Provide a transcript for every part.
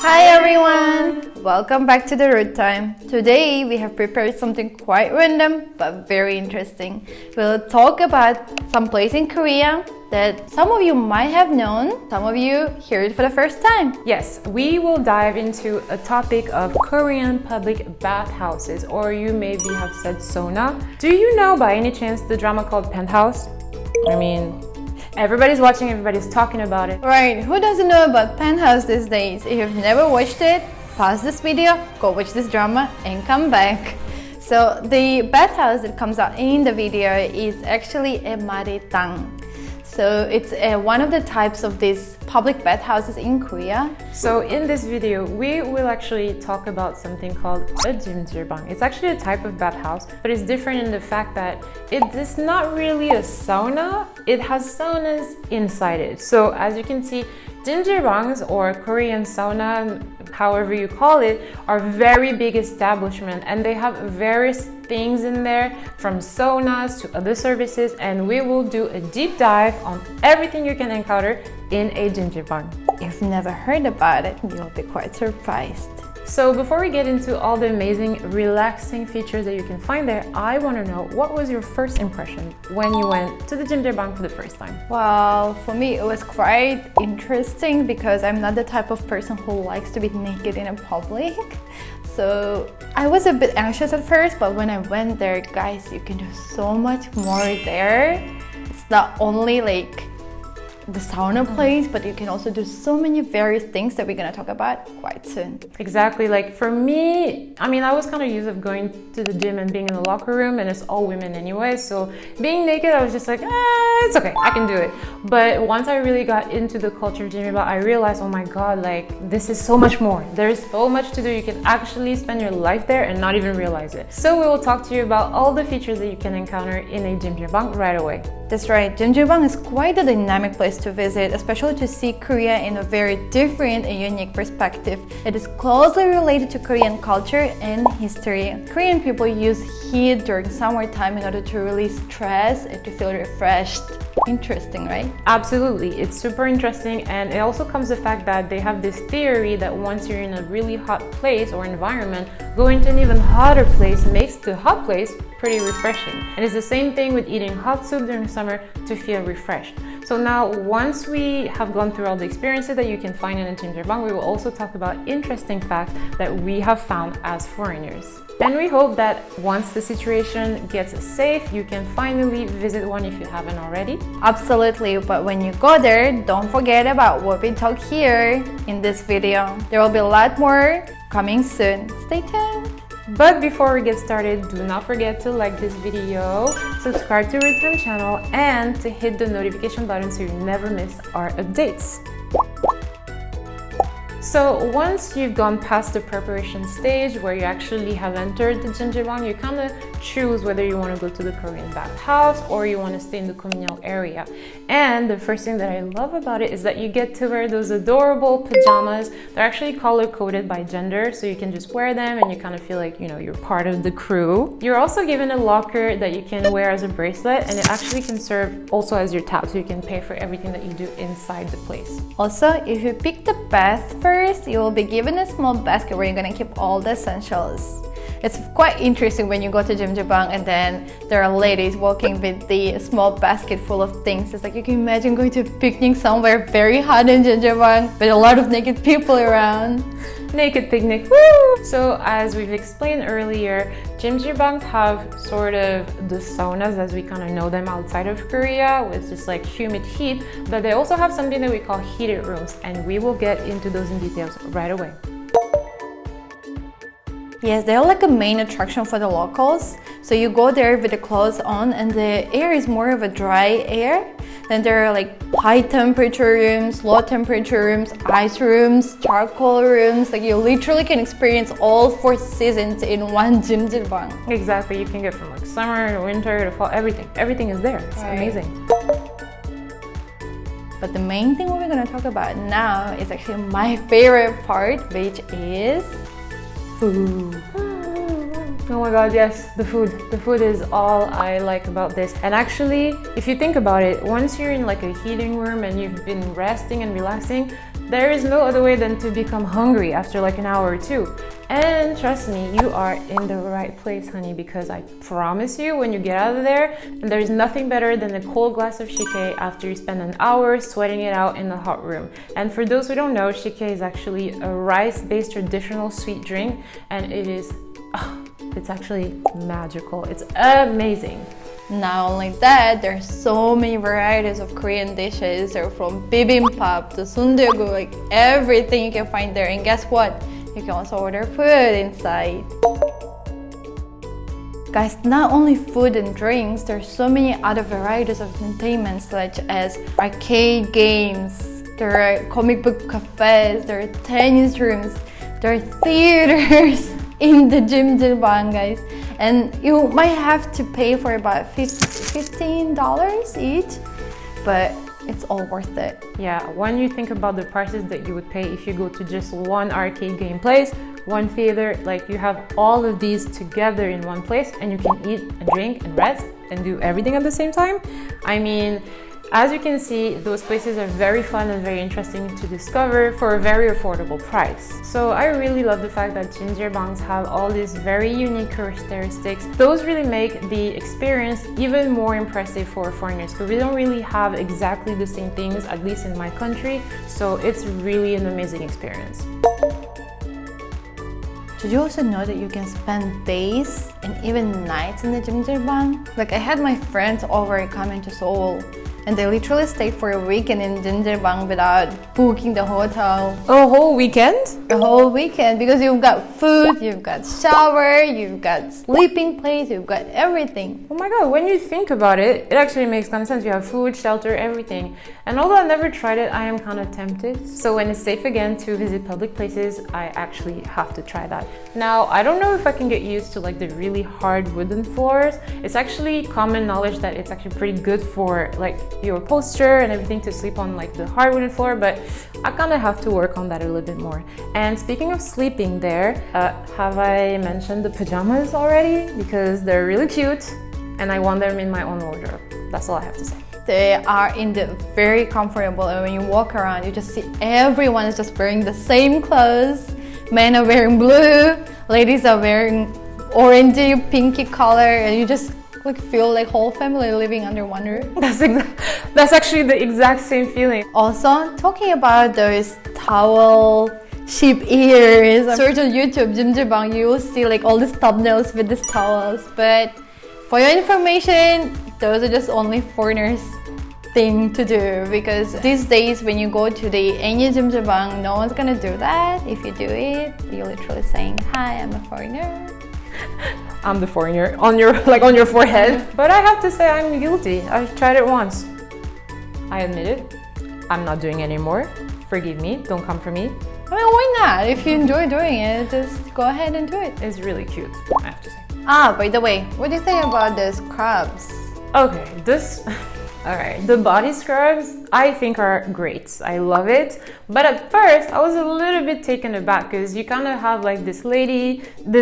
Hi everyone! Welcome back to the Root Time. Today we have prepared something quite random but very interesting. We'll talk about some place in Korea that some of you might have known, some of you hear it for the first time. Yes, we will dive into a topic of Korean public bathhouses, or you maybe have said sauna. Do you know by any chance the drama called Penthouse? I mean, everybody's watching, everybody's talking about it. Right, who doesn't know about Penthouse these days? If you've never watched it, pause this video, go watch this drama and come back. So the bathhouse that comes out in the video is actually a maritang. So it's one of the types of these public bathhouses in Korea. So in this video, we will actually talk about something called a jjimjilbang. It's actually a type of bathhouse, but it's different in the fact that it is not really a sauna. It has saunas inside it. So as you can see, jjimjilbangs, or Korean sauna, however you call it, are very big establishment, and they have various things in there, from saunas to other services, and we will do a deep dive on everything you can encounter in a jjimjilbang. If you've never heard about it, you'll be quite surprised. So before we get into all the amazing, relaxing features that you can find there, I want to know, what was your first impression when you went to the jjimjilbang for the first time? Well, for me, it was quite interesting because I'm not the type of person who likes to be naked in a public. So I was a bit anxious at first, but when I went there, guys, you can do so much more there. It's not only like the sauna place, but you can also do so many various things that we're gonna talk about quite soon. Exactly. Like for me, I mean, I was kind of used to going to the gym and being in the locker room, and it's all women anyway, so being naked, I was just like, it's okay, I can do it. But once I really got into the culture of jjimjilbang, I realized, oh my god, like this is so much more. There's so much to do. You can actually spend your life there and not even realize it. So we will talk to you about all the features that you can encounter in a jjimjilbang right away. That's right, jjimjilbang is quite a dynamic place to visit, especially to see Korea in a very different and unique perspective. It is closely related to Korean culture and history. Korean people use heat during summertime in order to release stress and to feel refreshed. Interesting, right? Absolutely, it's super interesting, and it also comes the fact that they have this theory that once you're in a really hot place or environment, going to an even hotter place makes the hot place pretty refreshing. And it's the same thing with eating hot soup during summer to feel refreshed. So now, once we have gone through all the experiences that you can find in a jjimjilbang, we will also talk about interesting facts that we have found as foreigners. And we hope that once the situation gets safe, you can finally visit one if you haven't already. Absolutely, but when you go there, don't forget about what we talk here in this video. There will be a lot more coming soon. Stay tuned! But before we get started, do not forget to like this video, subscribe to Root Time channel, and to hit the notification button so you never miss our updates. So once you've gone past the preparation stage where you actually have entered the jjimjilbang, you kind of choose whether you want to go to the Korean bathhouse or you want to stay in the communal area. And the first thing that I love about it is that you get to wear those adorable pajamas. They're actually color-coded by gender, so you can just wear them and you kind of feel like, you know, you're part of the crew. You're also given a locker that you can wear as a bracelet, and it actually can serve also as your tab, so you can pay for everything that you do inside the place. Also, if you pick the bath first, you will be given a small basket where you're gonna keep all the essentials. It's quite interesting when you go to jjimjilbang and then there are ladies walking with the small basket full of things. It's like you can imagine going to a picnic somewhere very hot in jjimjilbang with a lot of naked people around. Naked picnic, woo! So as we've explained earlier, jjimjilbangs have sort of the saunas as we kind of know them outside of Korea, with just like humid heat, but they also have something that we call heated rooms, and we will get into those in details right away. Yes, they're like a main attraction for the locals. So you go there with the clothes on and the air is more of a dry air. Then there are like high temperature rooms, low temperature rooms, ice rooms, charcoal rooms. Like you literally can experience all 4 seasons in one jjimjilbang. Exactly, you can get from like summer to winter to fall, everything. Everything is there, it's amazing. But the main thing we're gonna talk about now is actually my favorite part, which is food. Oh my god, yes, the food. The food is all I like about this. And actually, if you think about it, once you're in like a heating room and you've been resting and relaxing, there is no other way than to become hungry after like an hour or two. And trust me, you are in the right place, honey, because I promise you, when you get out of there, there's nothing better than a cold glass of shike after you spend an hour sweating it out in the hot room. And for those who don't know, shike is actually a rice-based traditional sweet drink, and it is, it's actually magical. It's amazing. Not only that, there's so many varieties of Korean dishes. They're from bibimbap to sundeogu, like everything you can find there. And guess what? You can also order food inside. Guys, not only food and drinks, there's so many other varieties of entertainment such as arcade games, there are comic book cafes, there are tennis rooms, there are theaters in the Jjimjilbang, guys. And you might have to pay for about $15 each, but it's all worth it. Yeah, when you think about the prices that you would pay if you go to just one arcade game place, one theater, like you have all of these together in one place and you can eat and drink and rest and do everything at the same time. I mean, as you can see, those places are very fun and very interesting to discover for a very affordable price. So I really love the fact that Jjimjilbangs have all these very unique characteristics. Those really make the experience even more impressive for foreigners, because we don't really have exactly the same things, at least in my country. So it's really an amazing experience. Did you also know that you can spend days and even nights in the Jjimjilbang? Like I had my friends over coming to Seoul, and they literally stayed for a weekend in Jjimjilbang without booking the hotel. A whole weekend? A whole weekend, because you've got food, you've got shower, you've got sleeping place, you've got everything. Oh my god, when you think about it, it actually makes kind of sense. You have food, shelter, everything. And although I never tried it, I am kind of tempted. So when it's safe again to visit public places, I actually have to try that. Now, I don't know if I can get used to like the really hard wooden floors. It's actually common knowledge that it's actually pretty good for like your posture and everything to sleep on like the hard wooden floor, but I kind of have to work on that a little bit more. And speaking of sleeping there, have I mentioned the pajamas already? Because they're really cute and I want them in my own wardrobe. That's all I have to say. They are indeed very comfortable, and when you walk around, you just see everyone is just wearing the same clothes. Men are wearing blue, ladies are wearing orangey, pinky color, and you just like feel like whole family living under one roof. That's actually the exact same feeling. Also, talking about those towel sheep ears, search on YouTube, Jjimjilbang, you will see like all these thumbnails with these towels. But for your information, those are just only foreigners thing to do, because these days when you go to the any Jjimjilbang, no one's gonna do that. If you do it, you're literally saying, "Hi, I'm a foreigner." I'm the foreigner on your on your forehead. But I have to say I'm guilty. I tried it once. I admit it. I'm not doing it anymore. Forgive me. Don't come for me. I mean, why not? If you enjoy doing it, just go ahead and do it. It's really cute, I have to say. Ah, by the way, what do you think about the scrubs? Okay, alright, the body scrubs I think are great. I love it. But at first I was a little bit taken aback, because you kind of have like this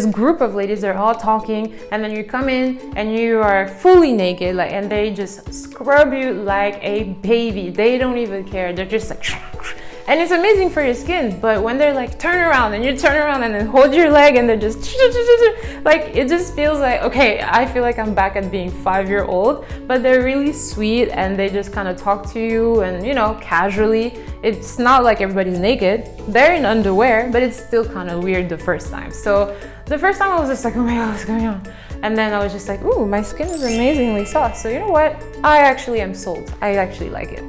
group of ladies, they're all talking, and then you come in and you are fully naked, like, and they just scrub you like a baby. They don't even care. They're just like, and it's amazing for your skin. But when they're like, turn around, and you turn around and then hold your leg, and they're just like, it just feels like, okay, I feel like I'm back at being 5-year-old. But they're really sweet, and they just kind of talk to you, and you know, casually. It's not like everybody's naked. They're in underwear, but it's still kind of weird the first time. So the first time I was just like, oh my god, what's going on? And then I was just like, ooh, my skin is amazingly soft. So you know what? I actually am sold. I actually like it.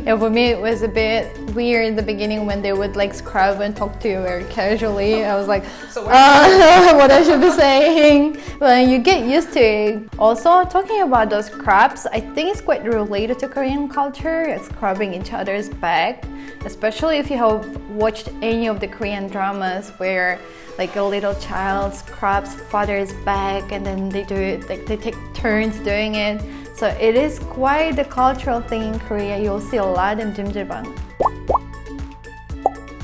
Yeah, for me it was a bit weird in the beginning when they would like scrub and talk to you very casually. I was like, what I should be saying. But you get used to it. Also, talking about those scrubs, I think it's quite related to Korean culture, scrubbing each other's back. Especially if you have watched any of the Korean dramas where like a little child scrubs father's back, and then they do it, like they take turns doing it. So it is quite a cultural thing in Korea. You'll see a lot in Jjimjilbang.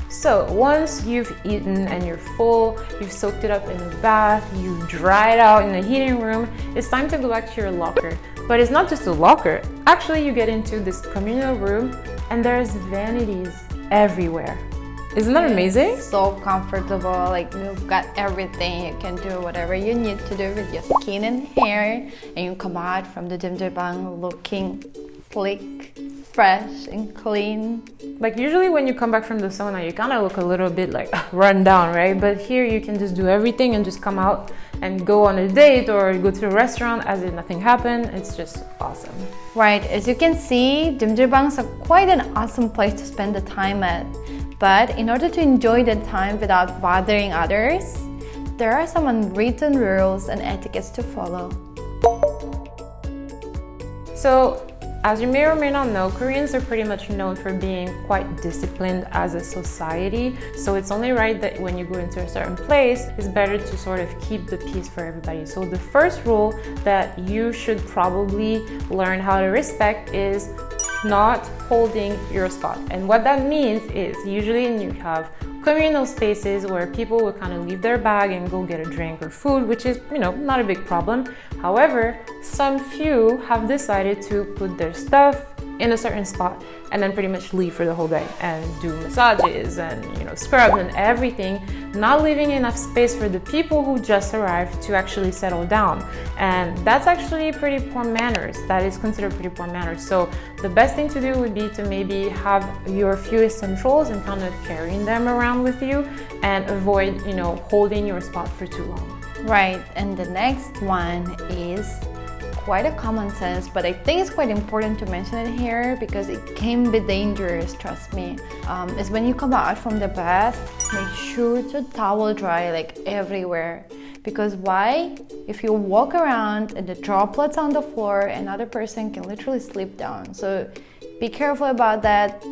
So once you've eaten and you're full, you've soaked it up in a bath, you've dried out in the heating room, it's time to go back to your locker. But it's not just a locker. Actually, you get into this communal room and there's vanities. everywhere. Isn't that amazing? So comfortable, like you've got everything. You can do whatever you need to do with your skin and hair, and you come out from the Jjimjilbang looking sleek, fresh and clean. Like usually when you come back from the sauna, you kind of look a little bit like run down, right? But here you can just do everything and just come out and go on a date or go to a restaurant as if nothing happened. It's just awesome. Right, as you can see, Jjimjilbang is quite an awesome place to spend the time at. But in order to enjoy the time without bothering others, there are some unwritten rules and etiquettes to follow. So, as you may or may not know, Koreans are pretty much known for being quite disciplined as a society. So it's only right that when you go into a certain place, it's better to sort of keep the peace for everybody. So the first rule that you should probably learn how to respect is not holding your spot. And what that means is usually you have communal spaces where people will kind of leave their bag and go get a drink or food, which is, not a big problem. However, some few have decided to put their stuff in a certain spot and then pretty much leave for the whole day and do massages and scrubs and everything, not leaving enough space for the people who just arrived to actually settle down. And that's actually pretty poor manners. That is considered pretty poor manners. So the best thing to do would be to maybe have your few essentials and kind of carrying them around with you and avoid holding your spot for too long. Right, and the next one is quite a common sense, but I think it's quite important to mention it here because it can be dangerous, trust me. Is when you come out from the bath, make sure to towel dry like everywhere. Because why? If you walk around and the droplets on the floor, another person can literally slip down. So be careful about that.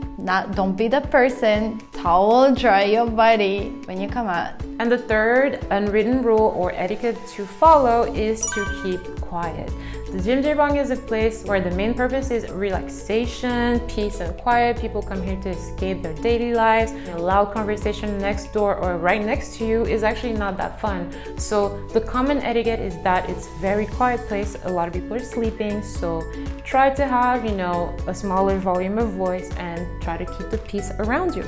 Don't be the person. Towel dry your body when you come out. And the third unwritten rule or etiquette to follow is to keep quiet. The Jjimjilbang is a place where the main purpose is relaxation, peace and quiet. People come here to escape their daily lives. A loud conversation next door or right next to you is actually not that fun. So the common etiquette is that it's a very quiet place. A lot of people are sleeping, so try to have, a smaller volume of voice and try to keep the peace around you.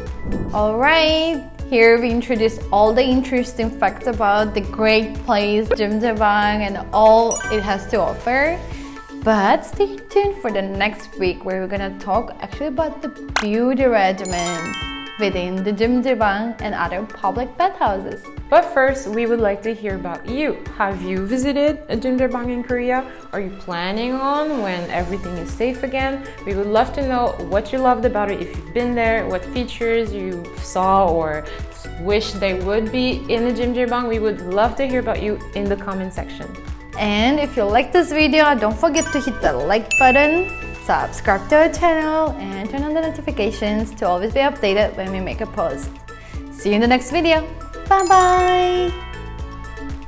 All right, here we introduced all the interesting facts about the great place Jjimjilbang and all it has to offer. But stay tuned for the next week where we're gonna talk actually about the beauty regimens within the Jjimjilbang and other public bathhouses. But first, we would like to hear about you. Have you visited a Jjimjilbang in Korea? Are you planning on when everything is safe again? We would love to know what you loved about it if you've been there, what features you saw or wish they would be in the Jjimjilbang. We would love to hear about you in the comment section. And if you like this video, don't forget to hit the like button, subscribe to our channel, and turn on the notifications to always be updated when we make a post. See you in the next video. Bye bye!